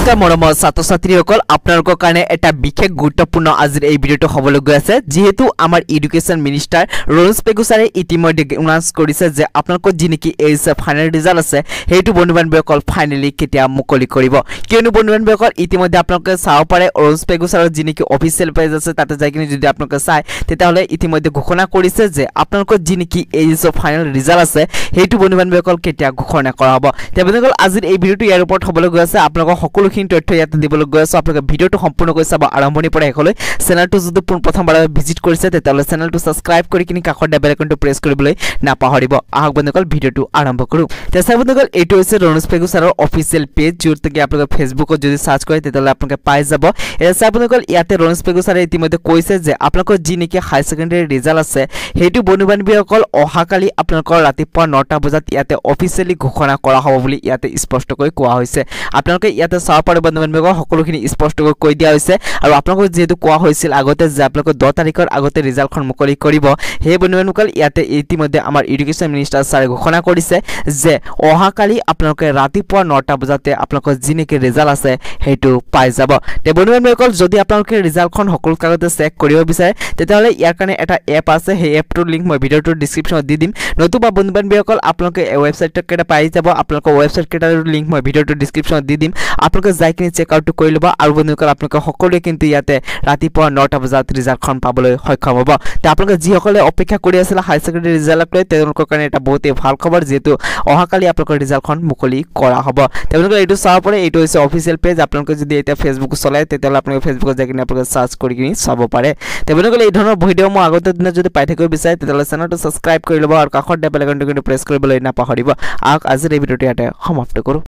নমস্কাৰ মৰমৰ ছাত্ৰ ছাত্ৰীসকল আপোনালোকৰ কাৰণে এটা বিশেষ গুৰুত্বপূৰ্ণ আজিৰ এই ভিডিঅটো হ'বলৈ গৈ আছে যেহেতু আমাৰ এডুকেশ্যন মিনিষ্টাৰ ৰনজ পেগু ছাৰে ইতিমধ্যে এনাউন্স কৰিছে যে আপোনালোকৰ যি নেকি এইচ ফাইনেল ৰিজাল্ট আছে হেইটো বন্ধুবান্ধৱীসকল ফাইনেলি কেতিয়া মুকলি কৰিব কিয়নো বন্ধুবান্ধৱীসকল ইতিমধ্যে আপোনালোকে চাব পাৰে ৰনজ পেগু ছাৰৰ যি নেকি অফিচিয়েল পেজ আছে তাতে যাই কিনে যদি আপোনালোকে চাই তেতিয়াহলে ইতিমধ্যে ঘোষণা কৰিছে যে আপোনালোকৰ যি নেকি এইচ ফাইনেল ৰিজাল্ট আছে হেইটো বন্ধুবান্ধৱীসকল কেতিয়া ঘোষণা কৰা হ'ব বন্ধুসকল আজিৰ এই ভিডিঅটো ইয়াৰ ওপৰত হ'বলৈ গৈ আছে আপোনালোকৰ সকলোখিনি তথ্য ইয়াতে দিবলৈ গৈ আছে আপোনালোকে ভিডিঅটো সম্পূৰ্ণকৈ চাব আৰম্ভণিৰ পৰা শেষলৈ চেনেলটো যদি প্ৰথমবাৰ ভিজিট কৰিছে তেতিয়াহলে চেনেলটো সাবস্ক্ৰাইব কৰি কিনি কাষৰ বেল আইকনটো প্ৰেছ কৰিবলৈ নাপাহৰিব আহক বন্ধুসকল ভিডিঅটো আৰম্ভ কৰো তেছা বন্ধুসকল এইটো হৈছে ৰনজ পেগু ছাৰৰ অফিচিয়েল পেজ য'ত কি আপোনালোকে ফেসবুকত যদি সাৰ্চ কৰে তেতিয়াহলে আপোনালোকে পাই যাব এছা বন্ধুসকল ইয়াতে ৰনজ পেগু ছাৰে ইতিমধ্যে কৈছে যে আপোনালোকৰ যি নেকি হাই সেকেন্ডাৰী ৰিজাল্ট আছে হেইটো বন্ধুবান্ধৱীসকল অহাকালি আপোনালোকৰ ৰাতিপুৱা 9টা বজাত ইয়াতে অফিচিয়েলি ঘোষণা কৰা হ'ব বুলি ইয়াতে স্পষ্টকৈ কোৱা হৈছে আপোনালোকে ইয়াতে চাব পাৰে বন্ধুবান্ধৱীসকল সকলোখিনি স্পষ্টকৈ কৈ দিয়া হৈছে আৰু আপোনালোকক যেহেতু কোৱা হৈছিল আগতে যে আপোনালোকে 10 তাৰিখৰ আগতে ৰিজাল্টখন মুকলি কৰিব হে বন্ধুবান্ধৱীসকল ইয়াতে ইতিমধ্যে আমাৰ এডুকেশ্যন মিনিষ্টাৰ ছাৰে ঘোষণা কৰিছে যে অহাকালি আপোনালোকে ৰাতিপুৱা 9টা বজাতে আপোনালোকৰ যি নেকি ৰিজাল্ট আছে হেইটো পাই যাব তে বন্ধুবান্ধৱীসকল যদি আপোনালোকে ৰিজাল্টখন সকলো কাগজে চেক কৰিব বিচাৰে তেতিয়াহলে ইয়াৰ কাৰণে এটা এপ আছে সেই এপটোৰ লিংক মই ভিডিঅটোৰ ডেসক্ৰিপচনত দি দিম নতুবা বন্ধুবান্ধৱীসকল আপোনালোকে ওয়েবসাইটত কেটা পাই যাব আপোনালোকৰ ওয়েবসাইট কেটাৰ লিংক মই ভিডিঅটোৰ ডেসক্ৰিপচনত দি দিম আপোনালোকে যাই কিনে চেক আউট কৰি লবা আৰু বন্ধুসকল আপোনালোকে সকলোৱে কিন্তু ইয়াতে ৰাতিপুৱা 9টা বজাত ৰিজাল্টখন পাবলৈ সক্ষম হ'ব তে আপোনালোকে যি সকলে অপেক্ষা কৰি আছিল হাই সেকেন্ডাৰী ৰিজাল্টক লৈ তেওঁলোকৰ কাৰণে এটা বহুত ভাল খবৰ যেহেতু অহাকালি আপোনালোকৰ ৰিজাল্টখন মুকলি কৰা হ'ব তে আপোনালোকে এইটো চাব পাৰে এইটো হৈছে অফিচিয়েল পেজ আপোনালোকে যদি এটা ফেসবুক চলায় তেতিয়াহলে আপোনালোকে ফেসবুকত যাই কিনে আপোনালোকে সাৰ্চ কৰি কিনে চাব পাৰে তে আপোনালোকে এই ধৰণৰ ভিডিঅ মই আগতে দিনা যদি পাই থাকিব বিচাৰে তেতিয়াহলে চেনেলটো সাবস্ক্ৰাইব কৰি লব আৰু কাষৰ বেল আইকনটো কিন্তু প্ৰেছ কৰিবলৈ নাপাহৰিব আজিৰ এই ভিডিঅটো ইয়াতে সমাপ্ত কৰো